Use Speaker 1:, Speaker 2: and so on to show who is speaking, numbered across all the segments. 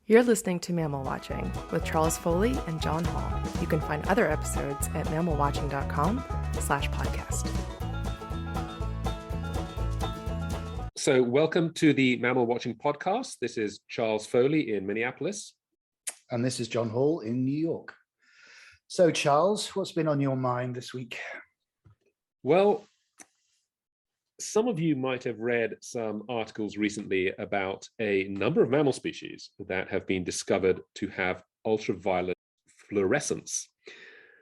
Speaker 1: You're listening to Mammal Watching with Charles Foley and John Hall. You can find other episodes at mammalwatching.com/podcast.
Speaker 2: So welcome to the Mammal Watching podcast. This is Charles Foley in Minneapolis.
Speaker 3: And this is John Hall in New York. So Charles, what's been on your mind this week?
Speaker 2: Well, some of you might have read some articles recently about a number of mammal species that have been discovered to have ultraviolet fluorescence.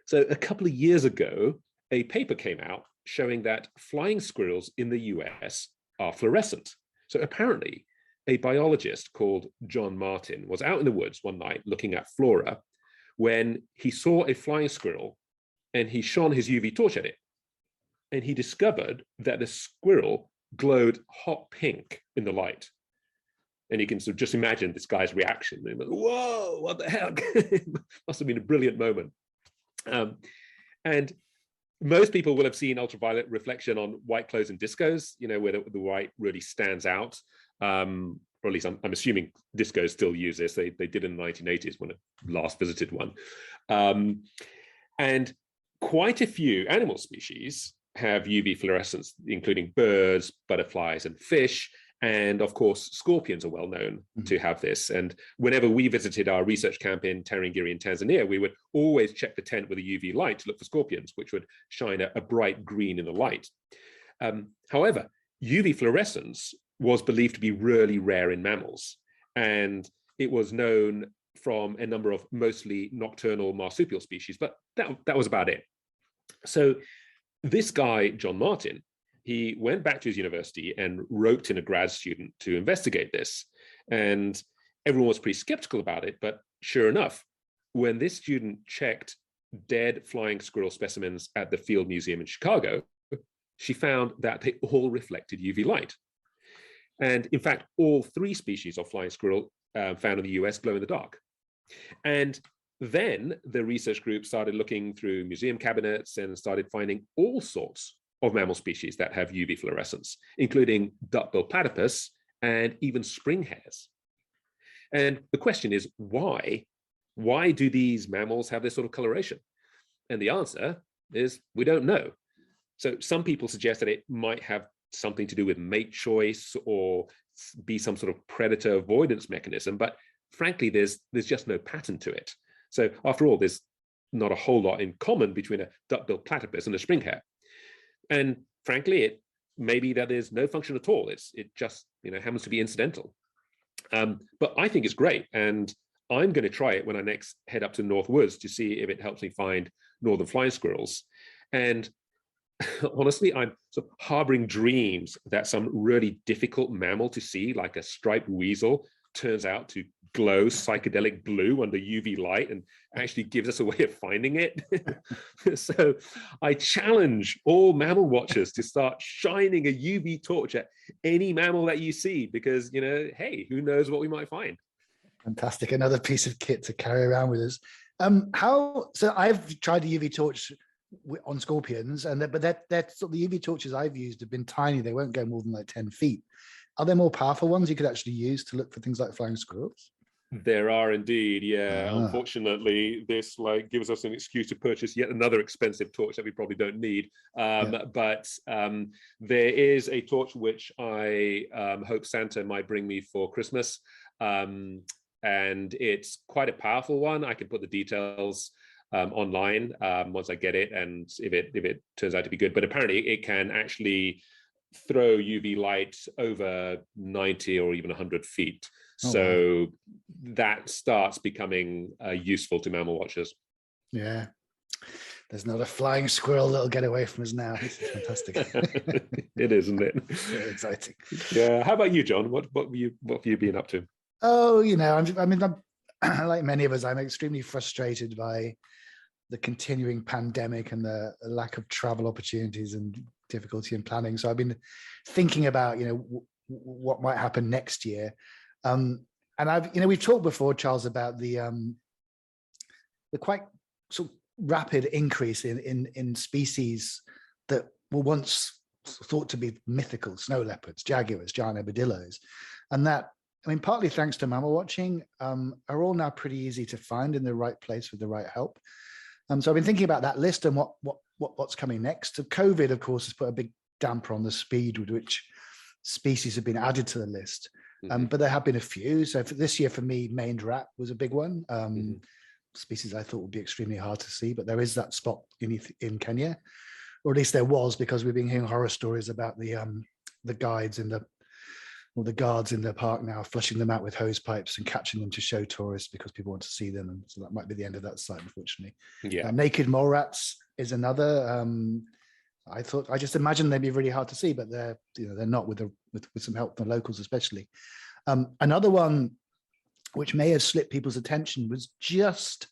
Speaker 2: So a couple of years ago, a paper came out showing that flying squirrels in the US are fluorescent. So apparently, a biologist called John Martin was out in the woods one night looking at flora when he saw a flying squirrel and he shone his UV torch at it. And he discovered that the squirrel glowed hot pink in the light. And you can sort of just imagine this guy's reaction. He was, whoa, what the heck? It must have been a brilliant moment. And most people will have seen ultraviolet reflection on white clothes and discos, you know, where the white really stands out. Or at least I'm assuming discos still use this. They did in the 1980s when I last visited one. And quite a few animal species have UV fluorescence, including birds, butterflies, and fish. And of course, scorpions are well known to have this. And whenever we visited our research camp in Tarangire in Tanzania, we would always check the tent with a UV light to look for scorpions, which would shine a bright green in the light. However, UV fluorescence was believed to be really rare in mammals. And it was known from a number of mostly nocturnal marsupial species, but that was about it. So this guy, John Martin, he went back to his university and roped in a grad student to investigate this. And everyone was pretty skeptical about it. But sure enough, when this student checked dead flying squirrel specimens at the Field Museum in Chicago, she found that they all reflected UV light. And in fact, all three species of flying squirrel found in the US glow in the dark. And then the research group started looking through museum cabinets and started finding all sorts of mammal species that have UV fluorescence, including duck-billed platypus and even spring hares. And the question is, why? Why do these mammals have this sort of coloration? And the answer is, we don't know. So some people suggest that it might have something to do with mate choice or be some sort of predator avoidance mechanism, but frankly, there's just no pattern to it. So after all, there's not a whole lot in common between a duck-billed platypus and a spring hare. And frankly, it may be that there's no function at all. It just happens to be incidental. But I think it's great. And I'm going to try it when I next head up to North Woods to see if it helps me find northern flying squirrels. And honestly, I'm sort of harboring dreams that some really difficult mammal to see, like a striped weasel, turns out to glow psychedelic blue under UV light and actually gives us a way of finding it. So I challenge all mammal watchers to start shining a UV torch at any mammal that you see, because, hey, who knows what we might find.
Speaker 3: Fantastic. Another piece of kit to carry around with us. So I've tried the UV torch on scorpions, but that's the UV torches I've used have been tiny. They won't go more than like 10 feet. Are there more powerful ones you could actually use to look for things like flying squirrels?
Speaker 2: There are indeed, yeah. Unfortunately, this gives us an excuse to purchase yet another expensive torch that we probably don't need. But there is a torch which I hope Santa might bring me for Christmas. And it's quite a powerful one. I can put the details online once I get it, and if it turns out to be good. But apparently it can actually throw UV light over 90 or even 100 feet. So that starts becoming useful to mammal watchers.
Speaker 3: Yeah. There's not a flying squirrel that'll get away from us now. This is fantastic.
Speaker 2: It is, isn't it?
Speaker 3: Very exciting.
Speaker 2: Yeah. How about you, John? What have you been up to?
Speaker 3: Oh, I'm like many of us, I'm extremely frustrated by the continuing pandemic and the lack of travel opportunities and difficulty in planning. So I've been thinking about, what might happen next year. And we've talked before, Charles, about the quite sort of rapid increase in species that were once thought to be mythical: snow leopards, jaguars, giant armadillos, and that I mean, partly thanks to mammal watching, are all now pretty easy to find in the right place with the right help. So I've been thinking about that list and what's coming next. So COVID, of course, has put a big damper on the speed with which species have been added to the list. But there have been a few. So for this year, for me, maned rat was a big one. Species I thought would be extremely hard to see, but there is that spot in Kenya, or at least there was, because we've been hearing horror stories about the guides in the guards in the park now flushing them out with hose pipes and catching them to show tourists because people want to see them, and so that might be the end of that site, unfortunately.
Speaker 2: Yeah,
Speaker 3: naked mole rats is another. I just imagine they'd be really hard to see, but they're not with some help from the locals, especially. Another one which may have slipped people's attention was just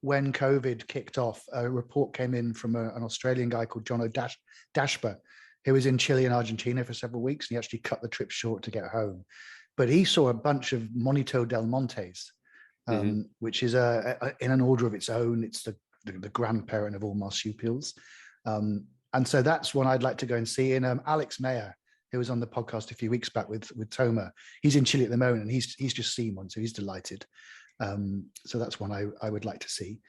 Speaker 3: when COVID kicked off. A report came in from an Australian guy called John O'Dashper, who was in Chile and Argentina for several weeks, and he actually cut the trip short to get home. But he saw a bunch of Monito del Montes, which is in an order of its own. It's the grandparent of all marsupials. And so that's one I'd like to go and see. And Alex Mayer, who was on the podcast a few weeks back with Toma, he's in Chile at the moment, and he's just seen one, so he's delighted. So that's one I would like to see.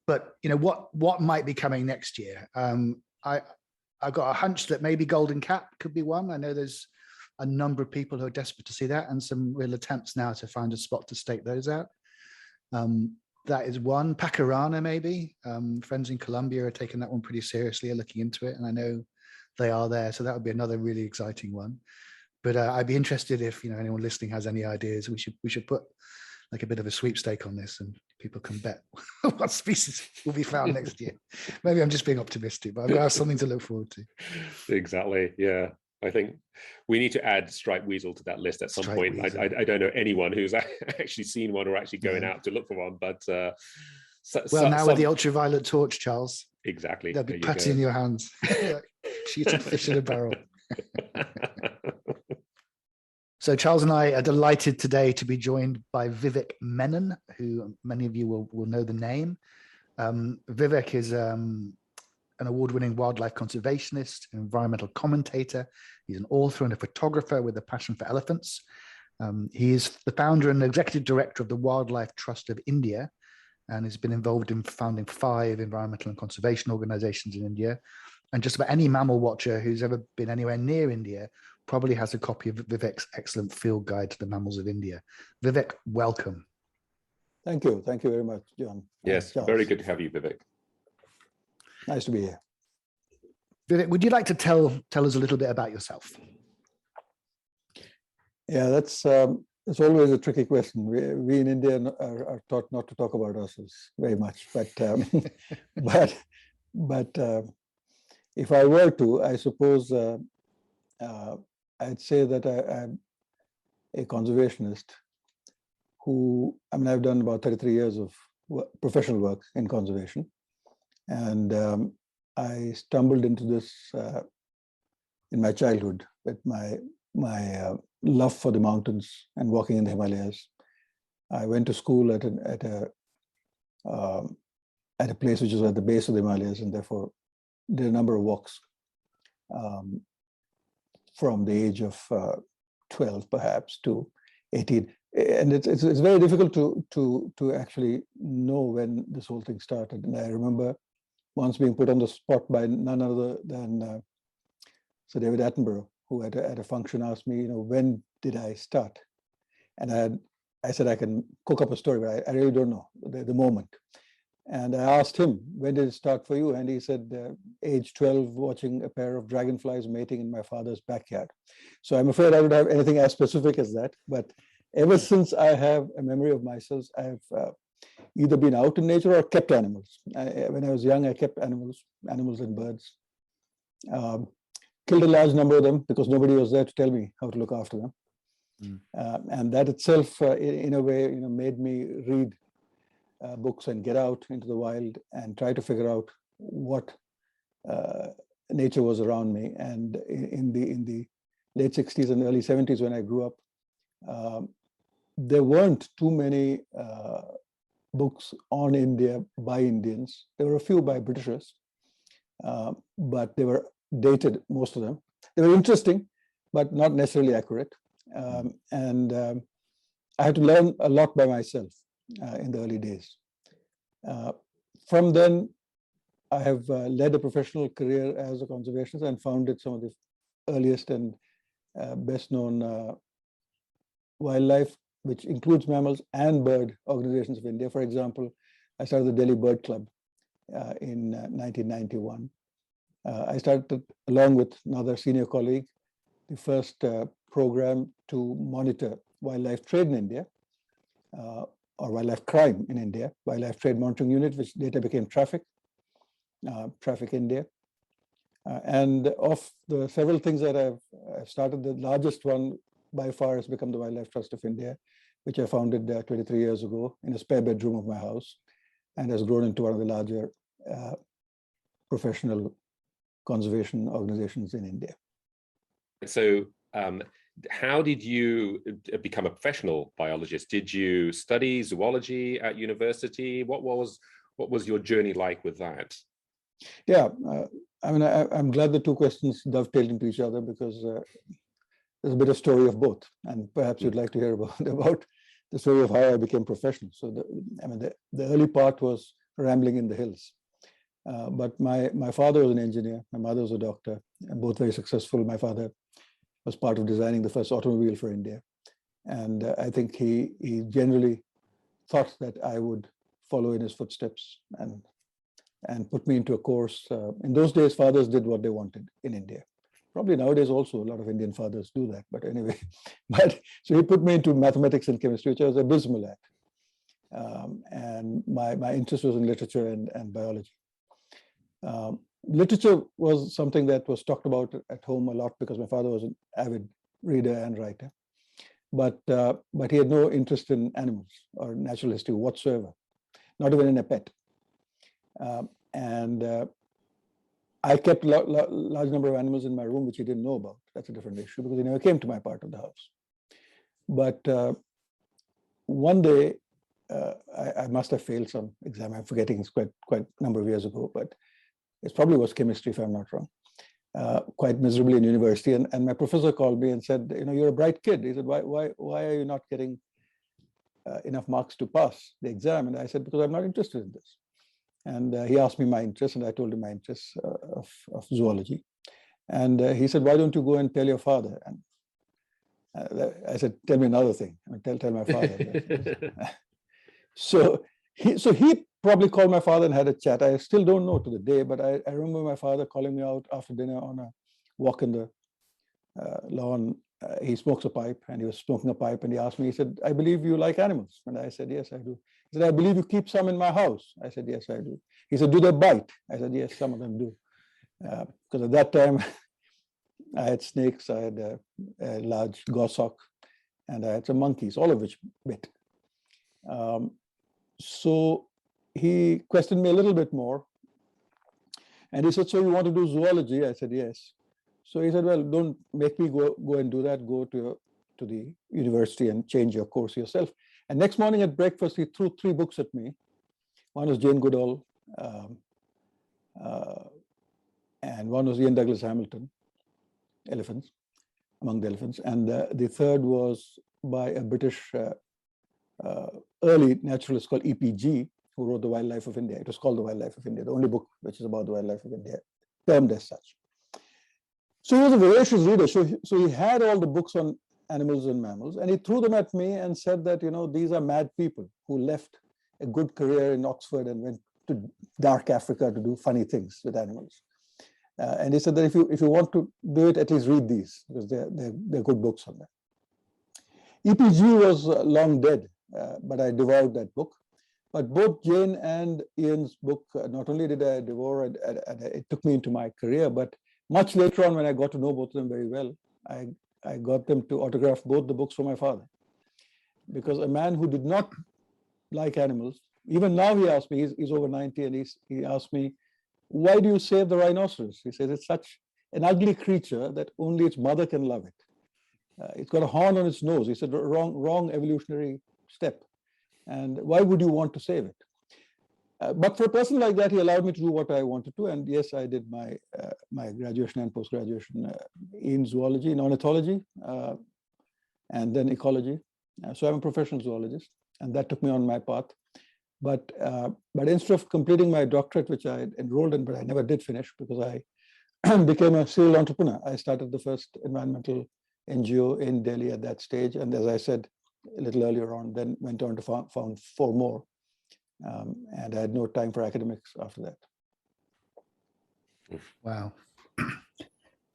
Speaker 3: But what might be coming next year? I've got a hunch that maybe golden cat could be one. I know there's a number of people who are desperate to see that, and some real attempts now to find a spot to stake those out. That is one. Pacarana, maybe. Friends in Colombia are taking that one pretty seriously, are looking into it, and I know they are there. So that would be another really exciting one. But I'd be interested if anyone listening has any ideas. We should put like a bit of a sweepstake on this, and people can bet what species will be found next year. Maybe I'm just being optimistic, but I've got to have something to look forward to.
Speaker 2: Exactly. Yeah. I think we need to add striped weasel to that list at some point. I don't know anyone who's actually seen one or actually going out to look for one, but
Speaker 3: with the ultraviolet torch, Charles.
Speaker 2: Exactly.
Speaker 3: They'll be putty in your hands. Shooting fish in a barrel. So Charles and I are delighted today to be joined by Vivek Menon, who many of you will know the name. Vivek is an award-winning wildlife conservationist, an environmental commentator. He's an author and a photographer with a passion for elephants. He is the founder and executive director of the Wildlife Trust of India, and has been involved in founding 5 environmental and conservation organizations in India. And just about any mammal watcher who's ever been anywhere near India probably has a copy of Vivek's excellent field guide to the mammals of India. Vivek, welcome.
Speaker 4: Thank you. Thank you very much, John.
Speaker 2: Yes, very good to have you, Vivek.
Speaker 4: Nice to be here.
Speaker 3: Vivek, would you like to tell us a little bit about yourself?
Speaker 4: Yeah, that's always a tricky question. We in India are taught not to talk about ourselves very much, but if I were to, I suppose I'd say that I'm a conservationist who, I've done about 33 years of professional work in conservation. And I stumbled into this in my childhood with my love for the mountains and walking in the Himalayas. I went to school at a place which is at the base of the Himalayas, and therefore did a number of walks from the age of 12 perhaps to 18. And it's very difficult to actually know when this whole thing started. And I remember once being put on the spot by none other than Sir David Attenborough, who at a function asked me, when did I start? And I said I can cook up a story, but I really don't know the moment. And I asked him, when did it start for you? And he said, age 12, watching a pair of dragonflies mating in my father's backyard. So I'm afraid I don't have anything as specific as that. But ever since I have a memory of myself, I've either been out in nature or kept animals. When I was young, I kept animals and birds. Killed a large number of them because nobody was there to tell me how to look after them. And that itself, in a way, made me read books and get out into the wild and try to figure out what nature was around me. And in the late 60s and early 70s, when I grew up, there weren't too many books on India by Indians. There were a few by Britishers, but they were dated, most of them. They were interesting, but not necessarily accurate. And I had to learn a lot by myself in the early days. From then, I have led a professional career as a conservationist and founded some of the earliest and best known wildlife, which includes mammals and bird organizations of India. For example, I started the Delhi Bird Club in 1991. I started, along with another senior colleague, the first program to monitor wildlife trade in India, or wildlife crime in India, Wildlife Trade Monitoring Unit, which later became Traffic India. And of the several things that I've started, the largest one by far has become the Wildlife Trust of India, which I founded 23 years ago in a spare bedroom of my house, and has grown into one of the larger professional conservation organizations in India.
Speaker 2: So how did you become a professional biologist? Did you study zoology at university? What was your journey like with that?
Speaker 4: Yeah, I mean, I'm glad the two questions dovetailed into each other, because there's a bit of story of both, and perhaps you'd like to hear about the story of how I became professional. So the early part was rambling in the hills, but my father was an engineer, my mother was a doctor, and both very successful. My father was part of designing the first automobile for India, and I think he generally thought that I would follow in his footsteps and put me into a course. In those days, fathers did what they wanted in India. Probably nowadays also a lot of Indian fathers do that, but anyway. So he put me into mathematics and chemistry, which I was abysmal at. And my interest was in literature and biology. Literature was something that was talked about at home a lot, because my father was an avid reader and writer. But he had no interest in animals or natural history whatsoever, not even in a pet. I kept a large number of animals in my room, which he didn't know about. That's a different issue, because he never came to my part of the house. But one day, I must have failed some exam. I'm forgetting, it's quite a number of years ago, but it probably was chemistry, if I'm not wrong, quite miserably in university. And my professor called me and said, you're a bright kid. He said, why are you not getting enough marks to pass the exam? And I said, because I'm not interested in this. And he asked me my interest, and I told him my interest of zoology. And he said, why don't you go and tell your father? And I said, tell me another thing. Tell my father. So he probably called my father and had a chat. I still don't know to the day, but I remember my father calling me out after dinner on a walk in the lawn. He smokes a pipe, and he was smoking a pipe, and he asked me, he said, I believe you like animals. And I said, yes, I do. He said, I believe you keep some in my house. I said, yes, I do. He said, do they bite? I said, yes, some of them do. Because at that time, I had snakes, I had a large goshawk, and I had some monkeys, all of which bit. So he questioned me a little bit more. And he said, so you want to do zoology? I said, yes. So he said, well, don't make me go and do that. Go to the university and change your course yourself. And next morning at breakfast, he threw 3 books at me. One was Jane Goodall, and one was Ian Douglas Hamilton, Elephants, Among the Elephants. And the third was by a British early naturalist called EPG, who wrote The Wildlife of India. It was called The Wildlife of India, the only book which is about the wildlife of India, termed as such. So he was a voracious reader. So he had all the books on animals and mammals, and he threw them at me and said that, these are mad people who left a good career in Oxford and went to dark Africa to do funny things with animals. And he said that if you want to do it, at least read these, because they're good books on that. EPG was long dead, but I devoured that book. But both Jane and Ian's book, not only did I devour it, it took me into my career, but much later on, when I got to know both of them very well, I got them to autograph both the books for my father. Because a man who did not like animals, even now he asked me, he's over 90, and he asked me, why do you save the rhinoceros? He said, it's such an ugly creature that only its mother can love it. It's got a horn on its nose. He said, wrong evolutionary step. And why would you want to save it? But for a person like that, he allowed me to do what I wanted to. And yes, I did my graduation and post-graduation in zoology, in ornithology, and then ecology. So I'm a professional zoologist, and that took me on my path. But instead of completing my doctorate, which I enrolled in, but I never did finish because I became a serial entrepreneur. I started the first environmental NGO in Delhi at that stage. And as I said a little earlier on, then went on to found 4 more. And I had no time for academics after that.
Speaker 3: Wow.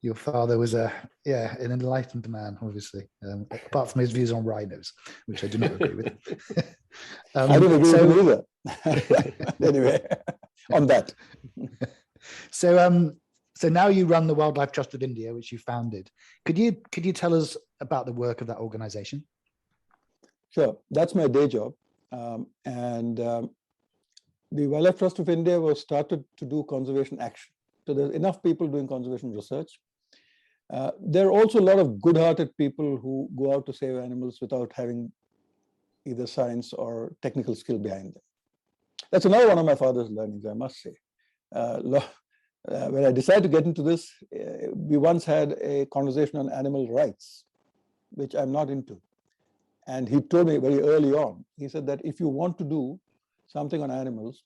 Speaker 3: Your father was an enlightened man, obviously, apart from his views on rhinos, which I do not agree with.
Speaker 4: I don't agree with him either. Anyway, on that.
Speaker 3: So now you run the Wildlife Trust of India, which you founded. Could you tell us about the work of that organization?
Speaker 4: Sure, that's my day job. The Wildlife Trust of India was started to do conservation action. So there's enough people doing conservation research. There are also a lot of good-hearted people who go out to save animals without having either science or technical skill behind them. That's another one of my father's learnings, I must say. When I decided to get into this, we once had a conversation on animal rights, which I'm not into. And he told me very early on, he said that if you want to do something on animals,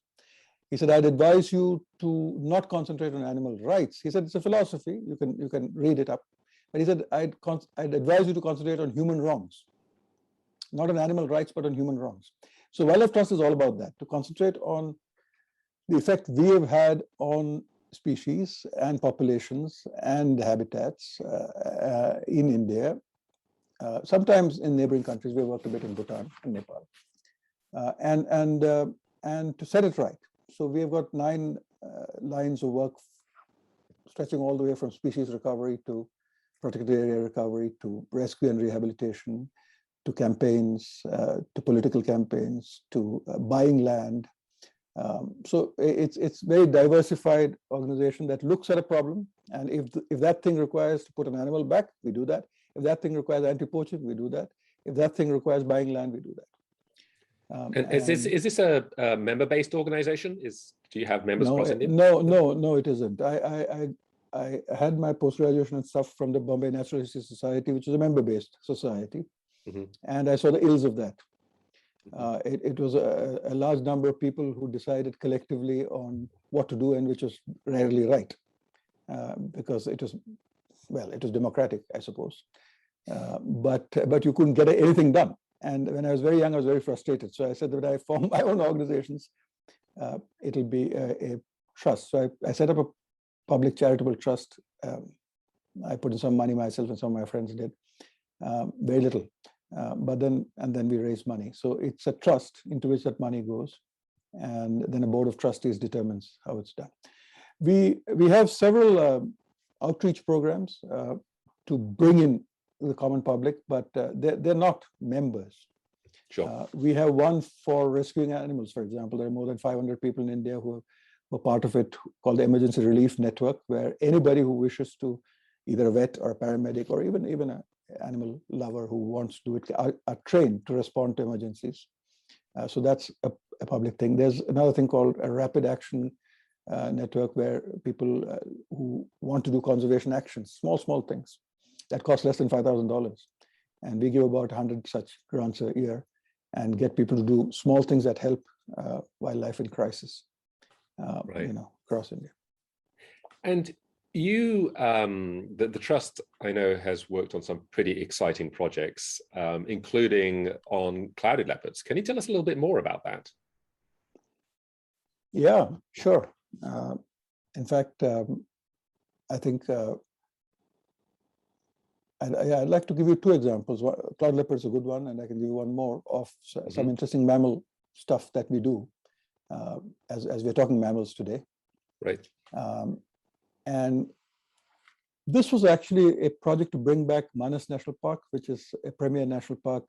Speaker 4: he said, I'd advise you to not concentrate on animal rights. He said, it's a philosophy, you can read it up. But he said, I'd advise you to concentrate on human wrongs, not on animal rights, but on human wrongs. So Wildlife Trust is all about that, to concentrate on the effect we have had on species and populations and habitats in India, sometimes in neighboring countries. We worked a bit in Bhutan and Nepal, and to set it right. So we have got 9 lines of work stretching all the way from species recovery to protected area recovery to rescue and rehabilitation, to campaigns, to political campaigns, to buying land. So it's very diversified organization that looks at a problem, and if that thing requires to put an animal back, we do that. If that thing requires anti-poaching, we do that. If that thing requires buying land, we do that.
Speaker 2: And is this a member-based organization? Do you have members across India?
Speaker 4: No, it isn't. I had my post-graduation and stuff from the Bombay Natural History Society, which is a member-based society, and I saw the ills of that. It was a large number of people who decided collectively on what to do, and which was rarely right, because it was democratic, I suppose, but you couldn't get anything done. And when I was very young, I was very frustrated. So I said that when I form my own organizations, it'll be a trust. So I set up a public charitable trust. I put in some money myself, and some of my friends did, very little. But then we raise money. So it's a trust into which that money goes, and then a board of trustees determines how it's done. We have several outreach programs to bring in the common public, but they're not members.
Speaker 2: Sure.
Speaker 4: We have one for rescuing animals, for example. There are more than 500 people in India who were part of it, called the Emergency Relief Network, where anybody who wishes to, either a vet or a paramedic or even an animal lover who wants to do it, are trained to respond to emergencies. So that's a public thing. There's another thing called a Rapid Action Network, where people who want to do conservation actions, small things, that cost less than $5,000. And we give about 100 such grants a year and get people to do small things that help wildlife in crisis, across India.
Speaker 2: And you, the Trust, I know, has worked on some pretty exciting projects, including on clouded leopards. Can you tell us a little bit more about that?
Speaker 4: Yeah, sure. In fact, I think I'd like to give you 2 examples. Cloud leopard is a good one, and I can give you one more of some interesting mammal stuff that we do, as we're talking mammals today.
Speaker 2: Right.
Speaker 4: And this was actually a project to bring back Manas National Park, which is a premier national park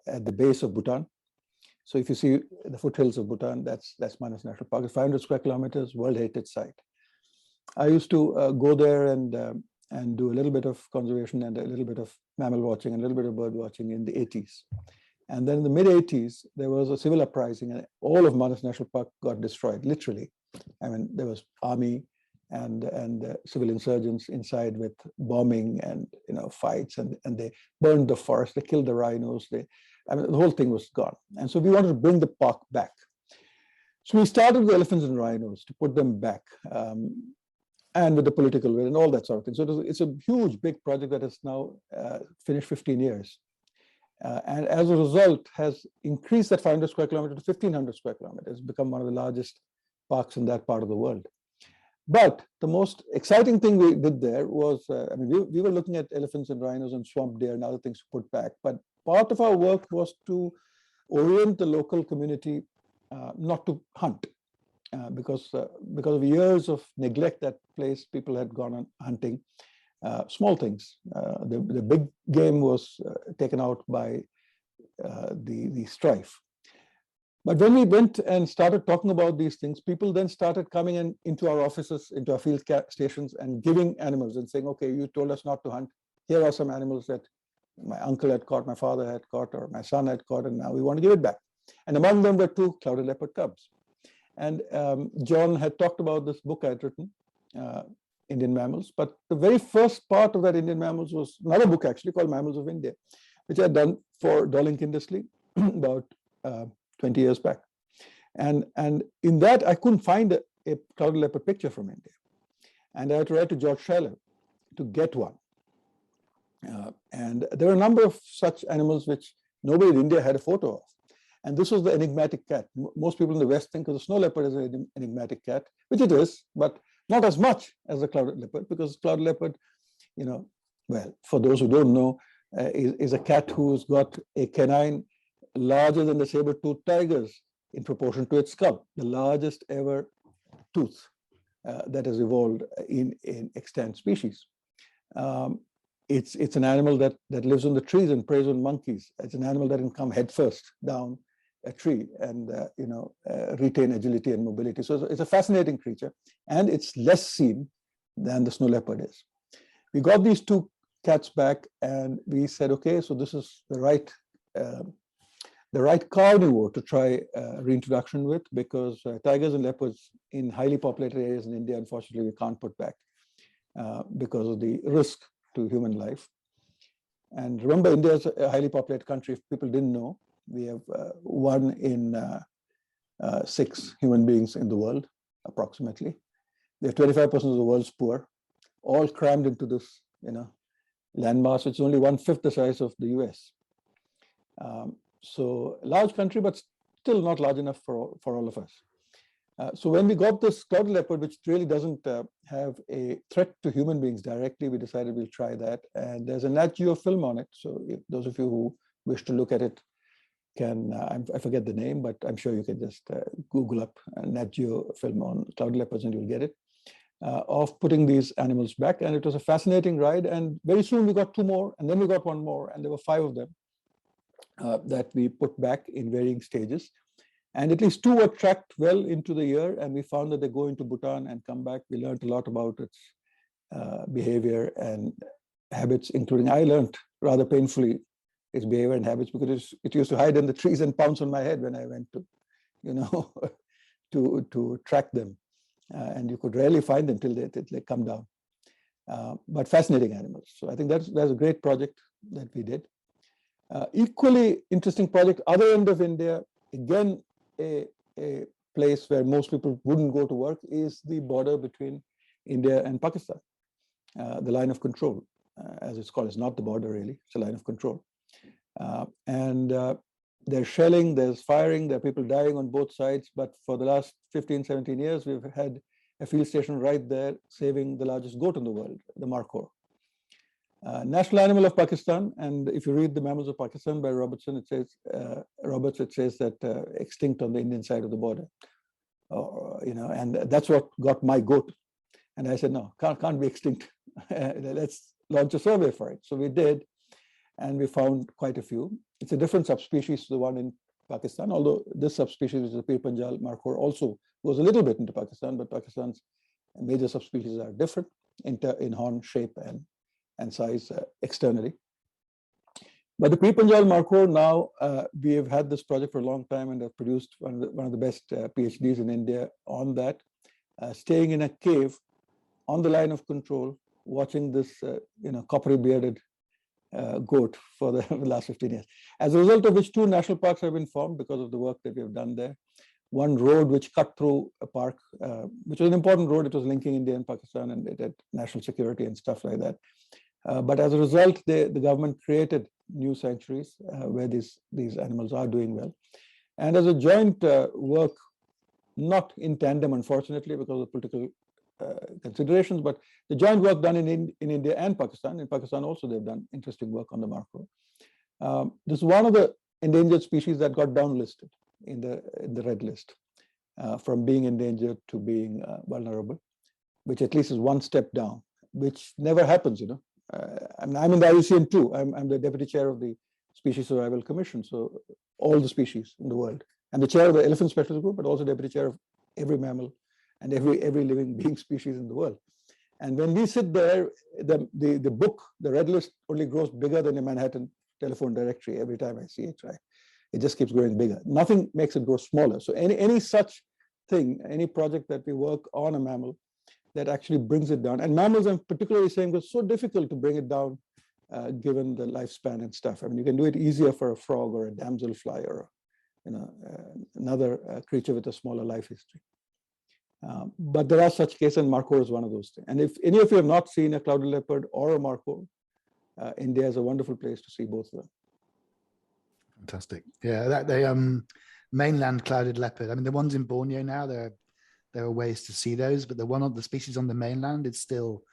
Speaker 4: at the base of Bhutan. So if you see the foothills of Bhutan, that's Manas National Park. It's 500 square kilometers, World Heritage Site. I used to go there and do a little bit of conservation and a little bit of mammal watching and a little bit of bird watching in the 80s. And then in the mid-80s, there was a civil uprising, and all of Manas National Park got destroyed, literally. I mean, there was army and civil insurgents inside with bombing and fights, and they burned the forest, they killed the rhinos, they I mean, the whole thing was gone. And so we wanted to bring the park back. So we started with elephants and rhinos to put them back, and with the political will and all that sort of thing. So it's a huge, big project that has now finished 15 years. And as a result, has increased that 500 square kilometer to 1,500 square kilometers, become one of the largest parks in that part of the world. But the most exciting thing we did there was, I mean, we were looking at elephants and rhinos and swamp deer and other things to put back. But part of our work was to orient the local community not to hunt, because of years of neglect that place, people had gone on hunting small things. The big game was taken out by the strife. But when we went and started talking about these things, people then started coming in into our offices, into our field stations, and giving animals and saying, okay, you told us not to hunt. Here are some animals that my uncle had caught, my father had caught, or my son had caught, and now we want to give it back. And among them were 2 clouded leopard cubs. And John had talked about this book I had written, Indian Mammals. But the very first part of that Indian Mammals was another book actually called Mammals of India, which I had done for Dolling Kindersley about 20 years back. And in that, I couldn't find a clouded leopard picture from India. And I had to write to George Schuyler to get one. And there were a number of such animals which nobody in India had a photo of. And this was the enigmatic cat. Most people in the West think of the snow leopard as an enigmatic cat, which it is, but not as much as the clouded leopard, because clouded leopard, well, for those who don't know, is a cat who's got a canine larger than the saber-toothed tigers in proportion to its skull, the largest ever tooth that has evolved in extant species. It's an animal that lives on the trees and preys on monkeys. It's an animal that can come headfirst down a tree and retain agility and mobility. So it's a fascinating creature, and it's less seen than the snow leopard is. We got these 2 cats back, and we said, okay, so this is the right carnivore to try reintroduction with, because tigers and leopards in highly populated areas in India, unfortunately, we can't put back because of the risk to human life. And remember, India is a highly populated country. If people didn't know, we have 1 in 6 human beings in the world, approximately. We have 25% of the world's poor, all crammed into this, landmass, which is only 1/5 the size of the US. So large country, but still not large enough for all of us. So when we got this clouded leopard, which really doesn't have a threat to human beings directly, we decided we'll try that. And there's a Nat Geo film on it. So if those of you who wish to look at it can, I forget the name, but I'm sure you can just Google up a Nat Geo film on clouded leopards and you'll get it, of putting these animals back. And it was a fascinating ride. And very soon we got 2 more, and then we got 1 more, and there were 5 of them that we put back in varying stages. And at least 2 were tracked well into the year, and we found that they go into Bhutan and come back. We learned a lot about its behavior and habits, including I learned rather painfully its behavior and habits, because it used to hide in the trees and pounce on my head when I went to, to track them. And you could rarely find them till they come down. But fascinating animals. So I think that's a great project that we did. Equally interesting project, other end of India, again, a place where most people wouldn't go to work, is the border between India and Pakistan, the line of control, as it's called. It's not the border really, it's a line of control. And there's shelling, there's firing, there are people dying on both sides, but for the last 15, 17 years, we've had a field station right there saving the largest goat in the world, the markhor. National animal of Pakistan, and if you read the Mammals of Pakistan by Robertson, it says that extinct on the Indian side of the border, and that's what got my goat. And I said, no, can't be extinct. Let's launch a survey for it. So we did, and we found quite a few. It's a different subspecies to the one in Pakistan, although this subspecies, which is the Pir Panjal markhor, also goes a little bit into Pakistan, but Pakistan's major subspecies are different in horn shape and size externally. But the Pir Panjal markhor, now we have had this project for a long time and have produced one of the best PhDs in India on that, staying in a cave on the line of control, watching this coppery bearded goat for the last 15 years. As a result of which 2 national parks have been formed because of the work that we have done there. One road which cut through a park, which was an important road. It was linking India and Pakistan, and it had national security and stuff like that. But as a result, the government created new sanctuaries where these animals are doing well. And as a joint work, not in tandem, unfortunately, because of political considerations, but the joint work done in India and Pakistan. In Pakistan also, they've done interesting work on the markhor. This is one of the endangered species that got downlisted in the red list, from being endangered to being vulnerable, which at least is one step down, which never happens, you know. I'm in the IUCN too. I'm the deputy chair of the Species Survival Commission, so all the species in the world. I'm the chair of the elephant specialist group, but also deputy chair of every mammal and every living being species in the world. And when we sit there, the book, the red list, only grows bigger than a Manhattan telephone directory every time I see it, right? It just keeps growing bigger. Nothing makes it grow smaller. So any such thing, any project that we work on a mammal that actually brings it down, and mammals I'm particularly saying was so difficult to bring it down given the lifespan and stuff. I mean, you can do it easier for a frog or a damselfly or another creature with a smaller life history. But there are such cases, and markhor is one of those things. And if any of you have not seen a clouded leopard or a markhor, India is a wonderful place to see both of them.
Speaker 3: Fantastic. Yeah, the mainland clouded leopard. I mean, the ones in Borneo now, there are ways to see those, but the species on the mainland is still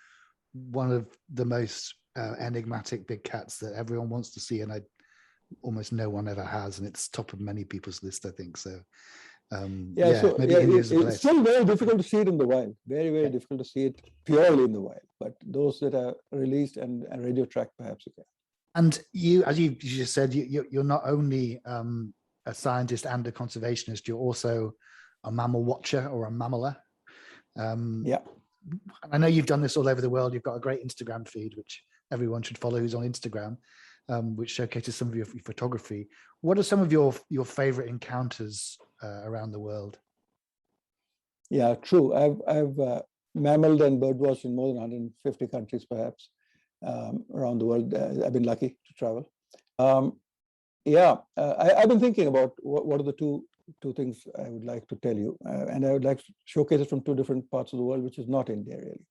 Speaker 3: one of the most enigmatic big cats that everyone wants to see, and almost no one ever has, and it's top of many people's list, I think. So
Speaker 4: it's still very difficult to see it in the wild. Very, very difficult to see it purely in the wild. But those that are released and radio tracked, perhaps you can.
Speaker 3: And you, as you just said, you're not only a scientist and a conservationist, you're also a mammal watcher or a mammaler. I know you've done this all over the world. You've got a great Instagram feed, which everyone should follow who's on Instagram, which showcases some of your photography. What are some of your favorite encounters around the world?
Speaker 4: Yeah, true. I've mammaled and birdwatched in more than 150 countries, perhaps, around the world. I've been lucky to travel. I've been thinking about what are the two things I would like to tell you, and I would like to showcase it from 2 different parts of the world, which is not India really.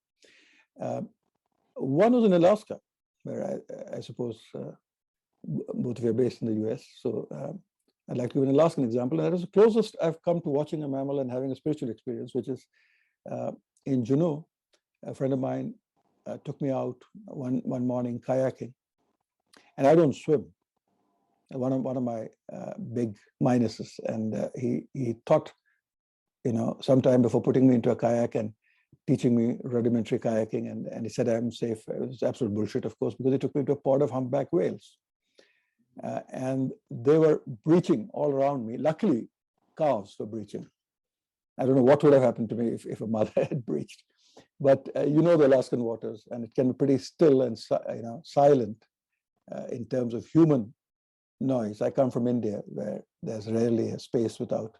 Speaker 4: One was in Alaska, where I suppose both of you are based in the US. So I'd like to give an Alaskan example, and that is the closest I've come to watching a mammal and having a spiritual experience, which is in Juneau. A friend of mine took me out one morning kayaking, and I don't swim. One of my big minuses, and he thought, sometime before putting me into a kayak and teaching me rudimentary kayaking, and he said I'm safe. It was absolute bullshit, of course, because he took me to a pod of humpback whales, and they were breaching all around me. Luckily, calves were breaching. I don't know what would have happened to me if a mother had breached, but the Alaskan waters, and it can be pretty still and silent in terms of human noise. I come from India, where there's rarely a space without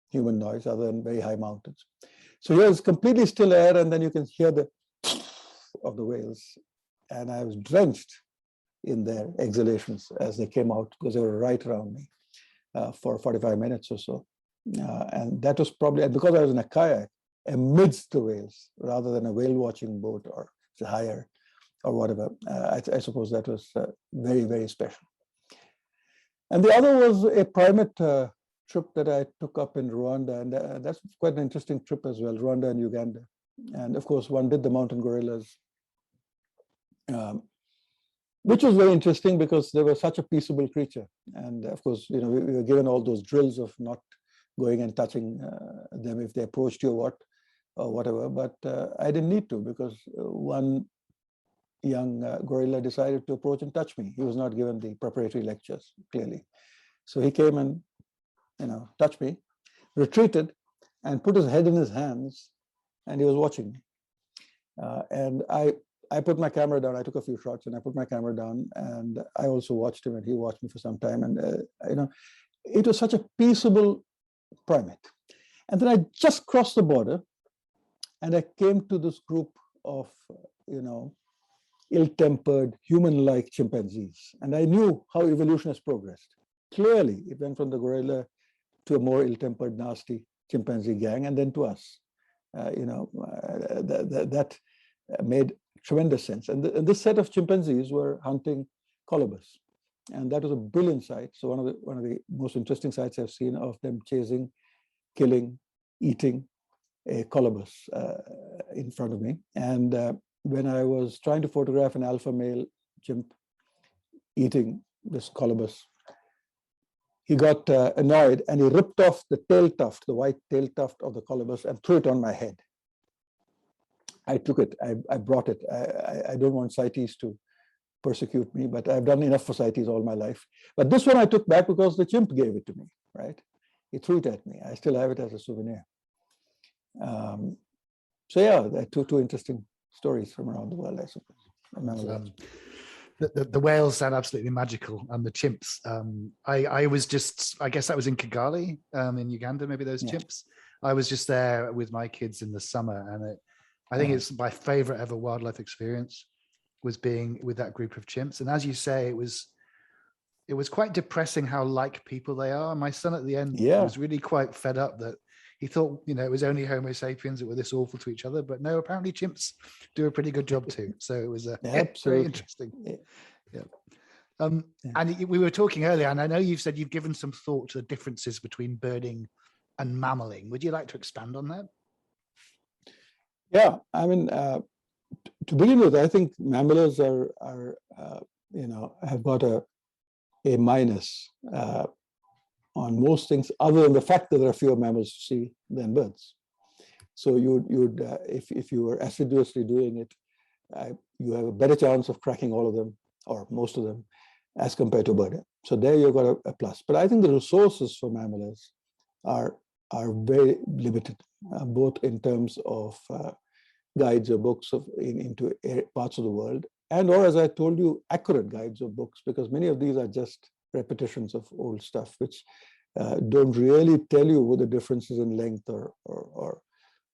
Speaker 4: human noise other than very high mountains. So here's completely still air, and then you can hear the of the whales. And I was drenched in their exhalations as they came out, because they were right around me for 45 minutes or so. And that was probably, and because I was in a kayak amidst the whales rather than a whale watching boat or higher or whatever, I suppose that was very, very special. And the other was a primate trip that I took up in Rwanda, and that's quite an interesting trip as well, Rwanda and Uganda. And of course, one did the mountain gorillas, which was very interesting because they were such a peaceable creature. And of course, we were given all those drills of not going and touching them if they approached you or whatever. But I didn't need to, because one young gorilla decided to approach and touch me. He was not given the preparatory lectures, clearly. So he came and touched me, retreated, and put his head in his hands, and he was watching me. And I put my camera down. I took a few shots, and I put my camera down, and I also watched him, and he watched me for some time. And it was such a peaceable primate. And then I just crossed the border, and I came to this group of ill-tempered, human-like chimpanzees. And I knew how evolution has progressed. Clearly, it went from the gorilla to a more ill-tempered, nasty chimpanzee gang, and then to us. That made tremendous sense. And this set of chimpanzees were hunting colobus, and that was a brilliant sight. So one of the most interesting sights I've seen of them chasing, killing, eating a colobus in front of me. And when I was trying to photograph an alpha male chimp eating this colobus, he got annoyed and he ripped off the tail tuft, the white tail tuft of the colobus, and threw it on my head. I took it, I brought it. I don't want CITES to persecute me, but I've done enough for CITES all my life. But this one I took back because the chimp gave it to me, right? He threw it at me. I still have it as a souvenir. So yeah, there are two interesting stories from around the world, I suppose.
Speaker 3: The whales sound absolutely magical, and the chimps. I guess that was in Kigali, in Uganda, maybe those chimps. I was just there with my kids in the summer, and I think it's my favorite ever wildlife experience was being with that group of chimps. And as you say, it was quite depressing how like people they are. My son at the end was really quite fed up that he thought, it was only Homo sapiens that were this awful to each other, but no, apparently chimps do a pretty good job too. So it was very interesting. Yeah. And we were talking earlier, and I know you've said you've given some thought to the differences between birding and mammaling. Would you like to expand on that?
Speaker 4: Yeah, I mean, to begin with, I think mammalers are have got a minus on most things, other than the fact that there are fewer mammals to see than birds. So you'd if you were assiduously doing it, you have a better chance of cracking all of them or most of them as compared to birding. So there you've got a plus. But I think the resources for mammalers are very limited, both in terms of guides or books into parts of the world, and or, as I told you, accurate guides or books, because many of these are just repetitions of old stuff, which don't really tell you what the differences in length or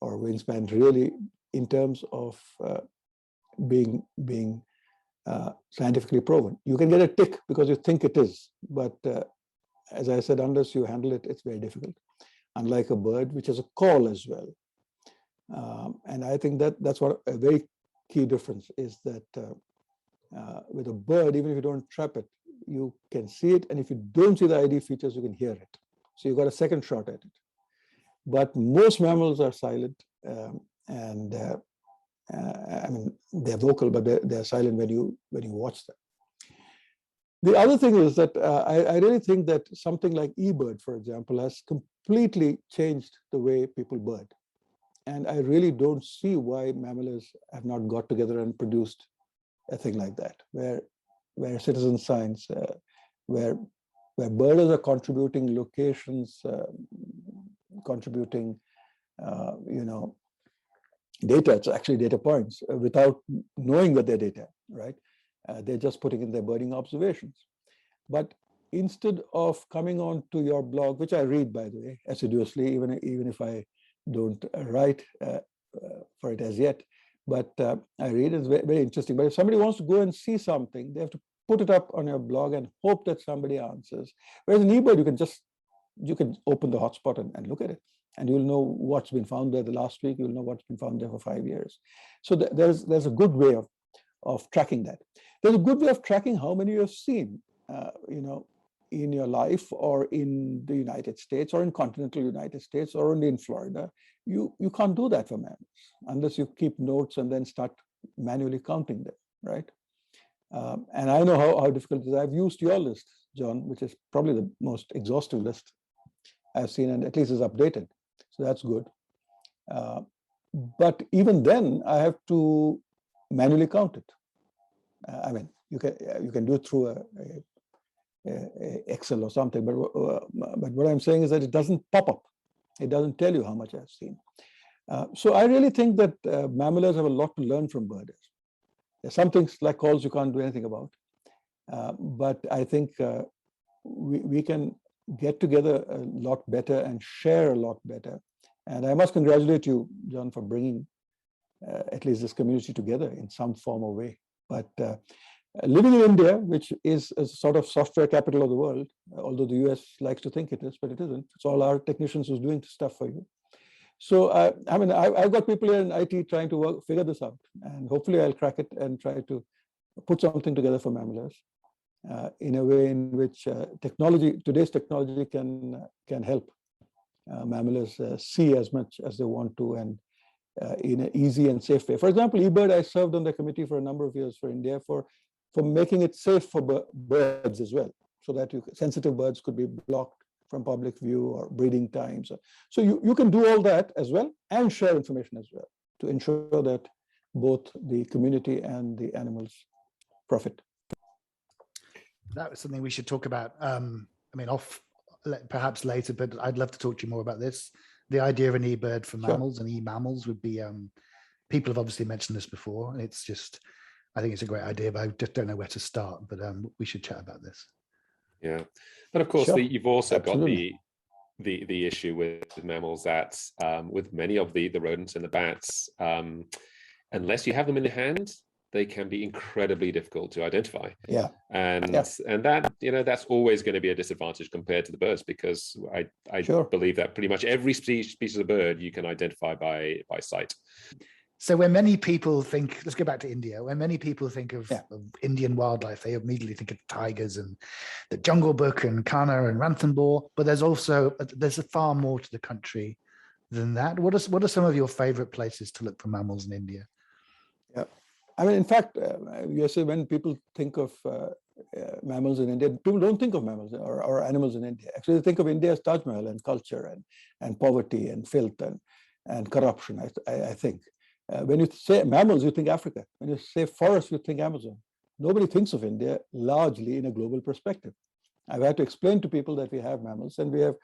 Speaker 4: wingspan really in terms of being scientifically proven. You can get a tick because you think it is, but as I said, unless you handle it, it's very difficult. Unlike a bird, which has a call as well. And I think that's what a very key difference is, that with a bird, even if you don't trap it, you can see it, and if you don't see the ID features, you can hear it. So you've got a second shot at it. But most mammals are silent, and I mean, they're vocal, but they're silent when you watch them. The other thing is that I really think that something like eBird, for example, has completely changed the way people bird. And I really don't see why mammalers have not got together and produced a thing like that, where citizen science, where birders are contributing locations, contributing, data. It's actually data points without knowing that they're data, right? They're just putting in their birding observations. But instead of coming on to your blog, which I read, by the way, assiduously, even if I don't write for it as yet, but I read it. It's very, very interesting. But if somebody wants to go and see something, they have to put it up on your blog and hope that somebody answers. Whereas in eBird, you can open the hotspot and look at it, and you'll know what's been found there the last week. You'll know what's been found there for 5 years. So there's a good way of tracking that. There's a good way of tracking how many you've seen, in your life, or in the United States, or in continental United States, or only in Florida. You can't do that for mammals unless you keep notes and then start manually counting them, right? And I know how difficult it is. I've used your list, John, which is probably the most exhaustive list I've seen, and at least is updated. So that's good. But even then, I have to manually count it. I mean, you can do it through a Excel or something, but what I'm saying is that it doesn't pop up. It doesn't tell you how much I've seen. So I really think that mammalers have a lot to learn from birders. There's some things like calls you can't do anything about, but I think we can get together a lot better and share a lot better. And I must congratulate you, John, for bringing at least this community together in some form or way. But living in India, which is a sort of software capital of the world, although the US likes to think it is, but it isn't. It's all our technicians who's doing stuff for you. So, I mean, I've got people here in IT trying to figure this out, and hopefully I'll crack it and try to put something together for mammalers in a way in which today's technology can help mammalers see as much as they want to, and in an easy and safe way. For example, eBird, I served on the committee for a number of years for India for making it safe for birds as well, so that sensitive birds could be blocked from public view or breeding times. So you can do all that as well and share information as well to ensure that both the community and the animals profit.
Speaker 3: That was something we should talk about. I mean, perhaps later, but I'd love to talk to you more about this. The idea of an eBird for mammals and e-mammals would be, people have obviously mentioned this before, and it's just, I think it's a great idea, but I just don't know where to start, but we should chat about this.
Speaker 2: Yeah, but of course, you've also
Speaker 4: Absolutely.
Speaker 2: got the issue with mammals that with many of the rodents and the bats, unless you have them in your hand, they can be incredibly difficult to identify.
Speaker 4: Yeah,
Speaker 2: and that, you know, that's always going to be a disadvantage compared to the birds, because I believe that pretty much every species of bird you can identify by sight.
Speaker 3: So when many people think, let's go back to India, when many people think of Indian wildlife, they immediately think of tigers and the Jungle Book and Kanha and Ranthambore, but there's far more to the country than that. What are some of your favorite places to look for mammals in India?
Speaker 4: Yeah, I mean, in fact, you say when people think of mammals in India, people don't think of mammals or animals in India. Actually, they think of India as Taj Mahal and culture and poverty and filth and corruption, I think. When you say mammals, you think Africa. When you say forest, you think Amazon. Nobody thinks of India largely in a global perspective. I've had to explain to people that we have mammals, and we have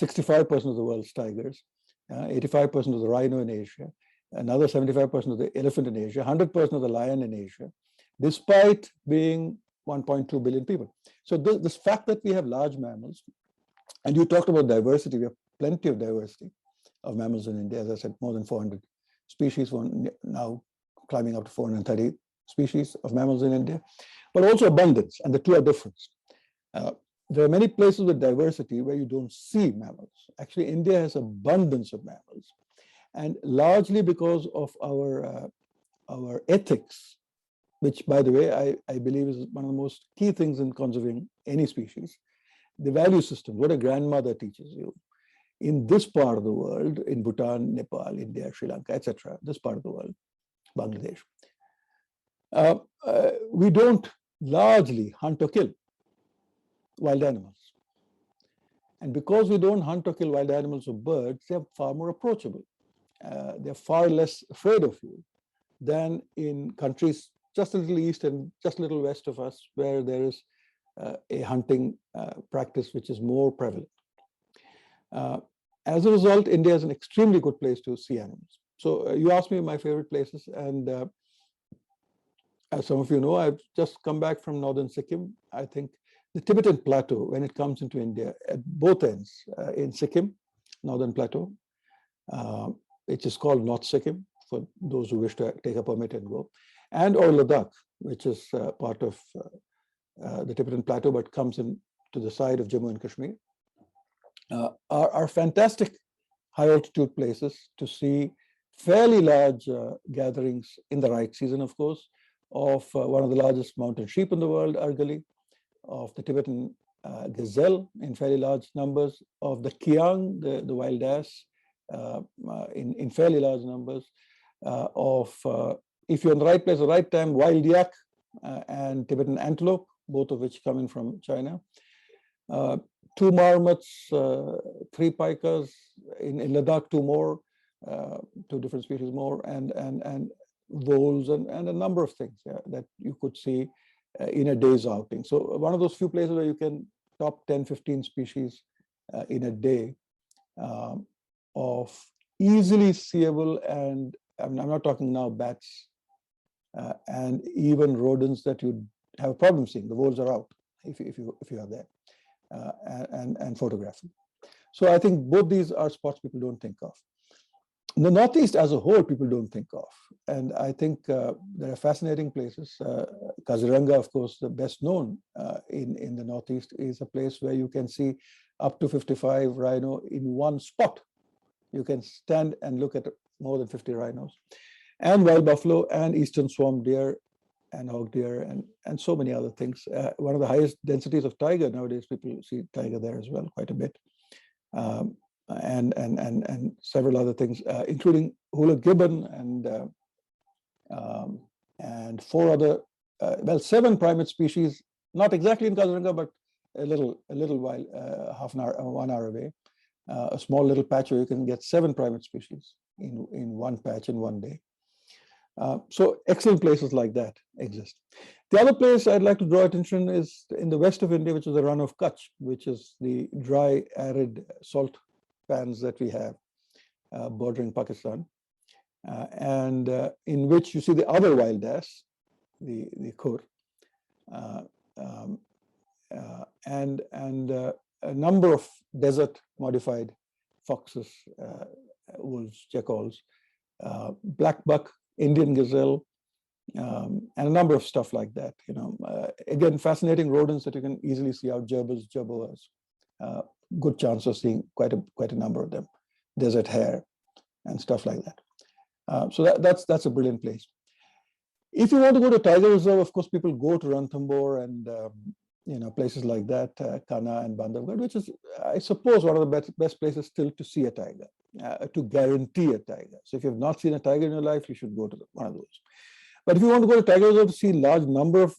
Speaker 4: 65% of the world's tigers, 85% of the rhino in Asia, another 75% of the elephant in Asia, 100% of the lion in Asia, despite being 1.2 billion people. So this fact that we have large mammals, and you talked about diversity, we have plenty of diversity of mammals in India. As I said, more than 400 species, now climbing up to 430 species of mammals in India, but also abundance, and the two are different. There are many places with diversity where you don't see mammals. Actually, India has abundance of mammals, and largely because of our ethics, which, by the way, I believe is one of the most key things in conserving any species. The value system, what a grandmother teaches you. In this part of the world, in Bhutan, Nepal, India, Sri Lanka, etc., this part of the world, Bangladesh, we don't largely hunt or kill wild animals. And because we don't hunt or kill wild animals or birds, they're far more approachable. They're far less afraid of you than in countries just a little east and just a little west of us, where there is a hunting practice which is more prevalent. As a result, India is an extremely good place to see animals. So you asked me my favorite places, and as some of you know, I've just come back from northern Sikkim. I think the Tibetan Plateau, when it comes into India, at both ends, in Sikkim, northern plateau, which is called North Sikkim, for those who wish to take a permit and go, and or Ladakh, which is part of the Tibetan Plateau, but comes in to the side of Jammu and Kashmir. Are fantastic high altitude places to see fairly large gatherings in the right season, of course, of one of the largest mountain sheep in the world, Argali, of the Tibetan gazelle in fairly large numbers, of the kiang, the wild ass, in fairly large numbers, if you're in the right place at the right time, wild yak and Tibetan antelope, both of which come in from China. 2 marmots, 3 pikas, in Ladakh 2 more, 2 different species more, and voles and a number of things that you could see in a day's outing. So one of those few places where you can top 10, 15 species in a day of easily seeable, and I'm not talking now bats and even rodents that you have a problem seeing. The voles are out if you are there. And photography. So I think both these are spots people don't think of. the Northeast as a whole, people don't think of. And I think there are fascinating places. Kaziranga, of course, the best known in the Northeast, is a place where you can see up to 55 rhino in one spot. You can stand and look at more than 50 rhinos, and wild buffalo and eastern swamp deer and hog deer and so many other things. One of the highest densities of tiger nowadays, people see tiger there as well, quite a bit. And several other things, including hula gibbon and 4 other, 7 primate species, not exactly in Kaziranga, but a little while, half an hour, 1 hour away. A small little patch where you can get 7 primate species in one patch in one day. So excellent places like that exist. The other place I'd like to draw attention is in the west of India, which is the run of Kutch, which is the dry, arid salt pans that we have bordering Pakistan, and in which you see the other wild ass, the khur, and a number of desert modified foxes, wolves, jackals, black buck, Indian gazelle, and a number of stuff like that. Again, fascinating rodents that you can easily see out, gerbils, jerboas. Good chance of seeing quite a number of them, desert hare and stuff like that. So that's a brilliant place. If you want to go to tiger reserve, of course, people go to Ranthambore and places like that, Kanha and Bandhavgarh, which is, I suppose, one of the best places still to see a tiger, to guarantee a tiger. So if you have not seen a tiger in your life, you should go to one of those. But if you want to go to tiger reserve to see large number of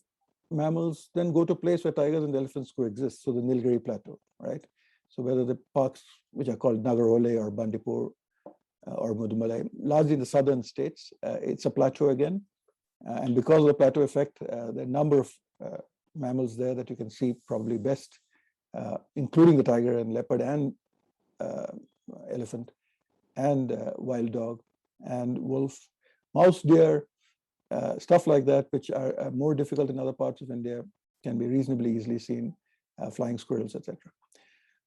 Speaker 4: mammals, then go to a place where tigers and elephants coexist. So the Nilgiri Plateau, right? So whether the parks, which are called Nagarhole or Bandipur or Mudumalai, largely in the southern states, it's a plateau again. And because of the plateau effect, there are a number of mammals there that you can see probably best, including the tiger and leopard and elephant and wild dog and wolf, mouse, deer, stuff like that, which are more difficult in other parts of India, can be reasonably easily seen, flying squirrels, etc.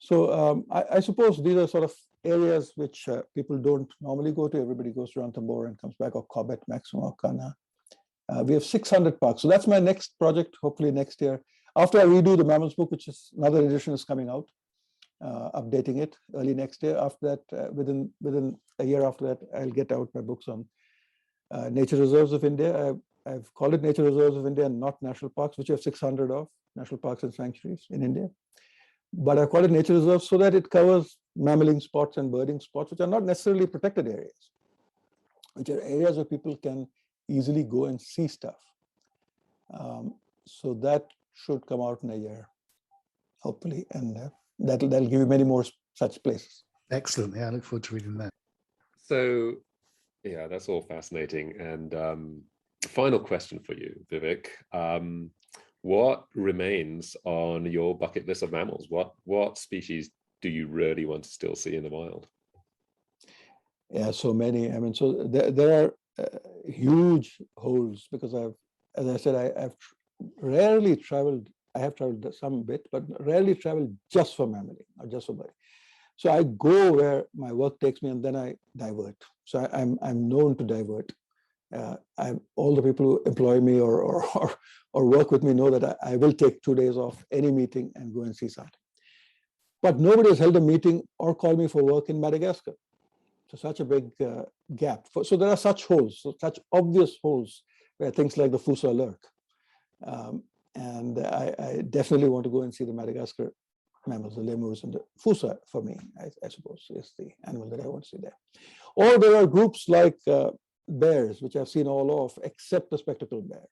Speaker 4: So I suppose these are sort of areas which people don't normally go to. Everybody goes to Ranthambore and comes back, or Corbett, Maximum, or Kanha. We have 600 parks. So that's my next project, hopefully next year. After I redo the Mammals book, which is another edition is coming out, updating it early next year. After that, within a year after that, I'll get out my books on nature reserves of India. I've called it nature reserves of India and not national parks, which you have 600 of, national parks and sanctuaries in India. But I call it nature reserves so that it covers mammaling spots and birding spots, which are not necessarily protected areas, which are areas where people can easily go and see stuff. So that should come out in a year, hopefully, and that'll give you many more such places.
Speaker 3: Excellent. Yeah, I look forward to reading that.
Speaker 2: So, yeah, that's all fascinating. And final question for you, Vivek. What remains on your bucket list of mammals? What species do you really want to still see in the wild?
Speaker 4: Yeah, so many. I mean, so there are huge holes because as I said, I've rarely traveled. I have traveled some bit, but rarely traveled just for mammaling or just for birding. So I go where my work takes me, and then I divert. So I'm known to divert. All the people who employ me or work with me know that I will take 2 days off any meeting and go and see something. But nobody has held a meeting or called me for work in Madagascar. So such a big gap. So there are such holes, such obvious holes where things like the Fusa lurk. And I definitely want to go and see the Madagascar mammals, the lemurs and the Fusa, for me, I suppose, is the animal that I want to see there. Or there are groups like bears, which I've seen all of, except the spectacled bear.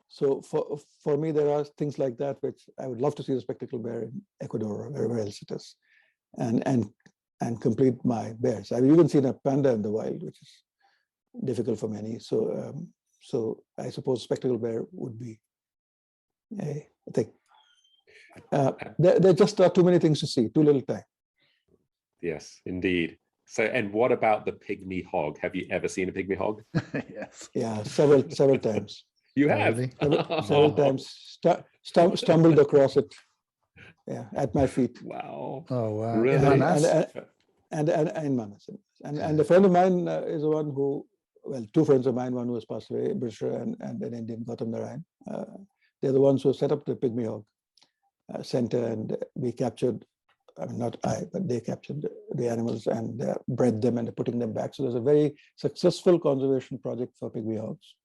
Speaker 4: So for me, there are things like that, which I would love to see the spectacled bear in Ecuador or wherever else it is, and complete my bears. I've even seen a panda in the wild, which is difficult for many. So I suppose spectacled bear would be a thing. There just are too many things to see, too little time.
Speaker 2: Yes, indeed. So, and what about the pygmy hog? Have you ever seen a pygmy hog?
Speaker 3: Yes.
Speaker 4: Yeah, several times.
Speaker 2: You have?
Speaker 3: Really?
Speaker 4: Several times. Stumbled across it. Yeah, at my feet.
Speaker 2: Wow.
Speaker 3: Oh, wow.
Speaker 2: Really?
Speaker 3: In Manas?
Speaker 4: And in Manas. And a friend of mine is the one who, well, two friends of mine, one who has passed away, British and an Indian, Gautam Narayan. They're the ones who set up the Pygmy Hog Center, and we captured, I mean, not I, but they captured the animals and bred them and putting them back. So there's a very successful conservation project for Pygmy hogs.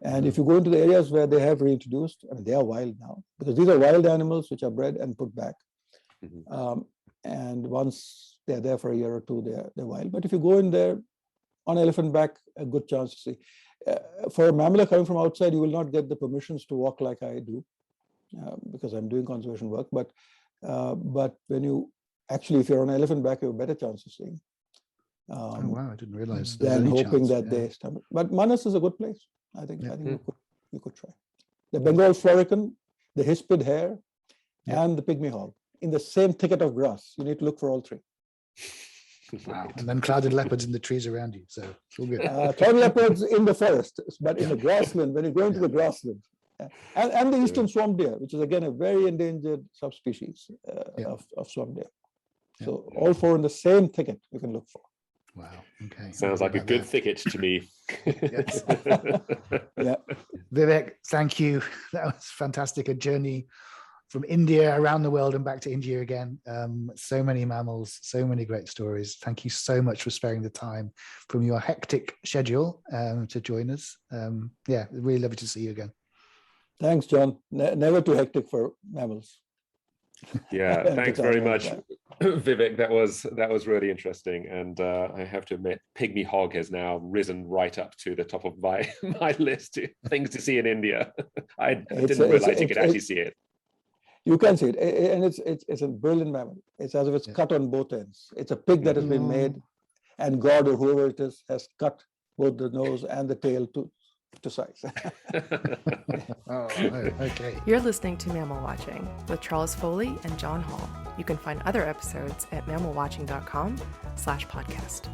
Speaker 4: And if you go into the areas where they have reintroduced, I mean, they are wild now, because these are wild animals which are bred and put back. And once they're there for a year or two, they're wild. But if you go in there on elephant back, a good chance to see. For a mammal coming from outside, you will not get the permissions to walk like I do, because I'm doing conservation work. But when you actually, if you're on elephant back, you have a better chance of seeing.
Speaker 3: Oh wow, I didn't realize.
Speaker 4: Than hoping that they stumble. But Manas is a good place. I think you could try. The Bengal florican, the hispid hare, and the pygmy hog in the same thicket of grass. You need to look for all three.
Speaker 3: Wow. And then clouded leopards in the trees around you. So it's all good.
Speaker 4: Clouded leopards in the forest, but in the grassland, when you go into the grassland. And the eastern swamp deer, which is again a very endangered subspecies of swamp deer. So all four in the same thicket you can look for.
Speaker 3: Wow. Okay.
Speaker 2: Sounds like a good thicket to me.
Speaker 3: Yes. Vivek, thank you. That was fantastic. A journey from India around the world and back to India again. So many mammals, so many great stories. Thank you so much for sparing the time from your hectic schedule to join us. Really lovely to see you again.
Speaker 2: Thanks, John. Never too hectic for mammals. Yeah, thanks very much, Vivek. That was really interesting, and I have to admit, pygmy hog has now risen right up to the top of my list of things to see in India. I didn't realize you could actually see it. You can see it, and it's a brilliant mammal. It's as if it's cut on both ends. It's a pig that has been made, and God or whoever it is has cut both the nose and the tail to size.
Speaker 3: Okay.
Speaker 1: You're listening to Mammal Watching with Charles Foley and John Hall. You can find other episodes at mammalwatching.com/podcast.